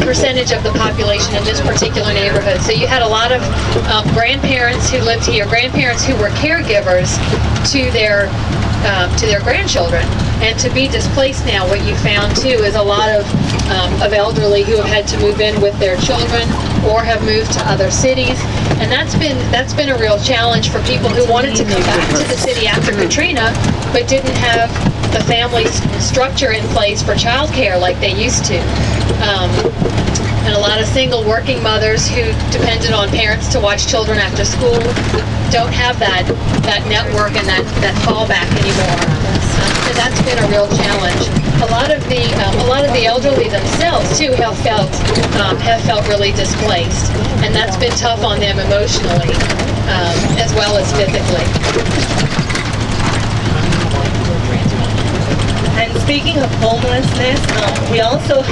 percentage of the population in this particular neighborhood. So you had a lot of grandparents who lived here, grandparents who were caregivers to their grandchildren. And to be displaced now, what you found too is a lot of elderly who have had to move in with their children or have moved to other cities, and that's been a real challenge for people who wanted to come back to the city after Katrina, but didn't have the family structure in place for childcare like they used to. And a lot of single working mothers who depended on parents to watch children after school don't have that network and that fallback anymore. So that's been a real challenge. A lot of the elderly themselves too have felt really displaced, and that's been tough on them emotionally as well as physically. And speaking of homelessness, we also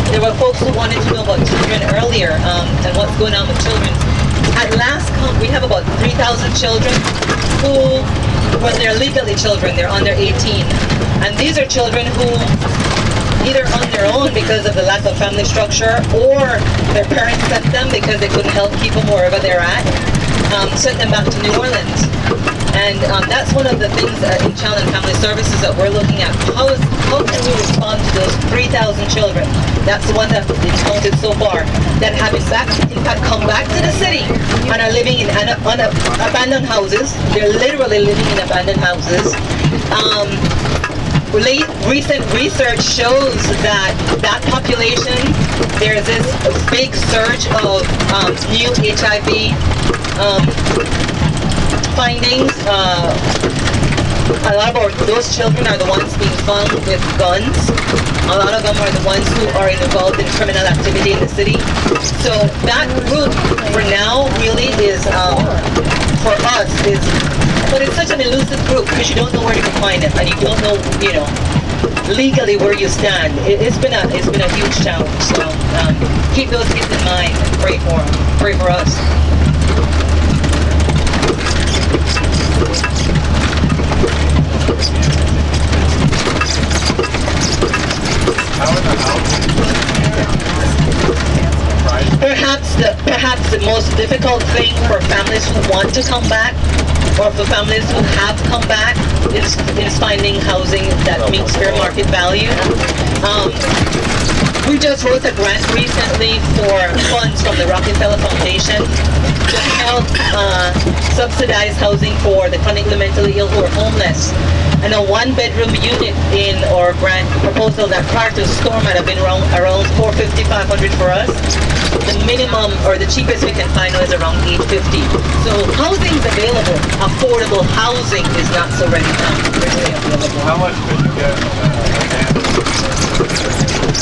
there were folks who wanted to know about children earlier and what's going on with children. At last count, we have about 3,000 children who, well, they're legally children, they're under 18. And these are children who, either on their own because of the lack of family structure, or their parents sent them because they couldn't help keep them wherever they're at, sent them back to New Orleans. And that's one of the things in Child and Family Services that we're looking at. How can we respond to those 3,000 children? That's the one that is counted so far, that have in fact come back to the city and are living in abandoned houses. They're literally living in abandoned houses. Recent research shows that population, there's this big surge of new HIV findings. A lot of those children are the ones being found with guns. A lot of them are the ones who are involved in criminal activity in the city. So that group, for now, really is, for us, but it's such an elusive group because you don't know where to find them, and you don't know, legally where you stand. It's been a huge challenge. So keep those kids in mind and pray for them. Pray for us. Perhaps the most difficult thing for families who want to come back, or for families who have come back, is finding housing that meets fair market value. We just wrote a grant recently for funds from the Rockefeller Foundation to help subsidize housing for the chronically mentally ill who are homeless. And a one-bedroom unit in our grant proposal that prior to the storm might have been around $450, $500 for us. The minimum or the cheapest we can find now is around $850. So housing is available. Affordable housing is not so readily available. How much could you get?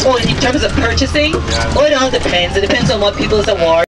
Oh, in terms of purchasing? Yeah. Oh, it all depends. It depends on what people's award.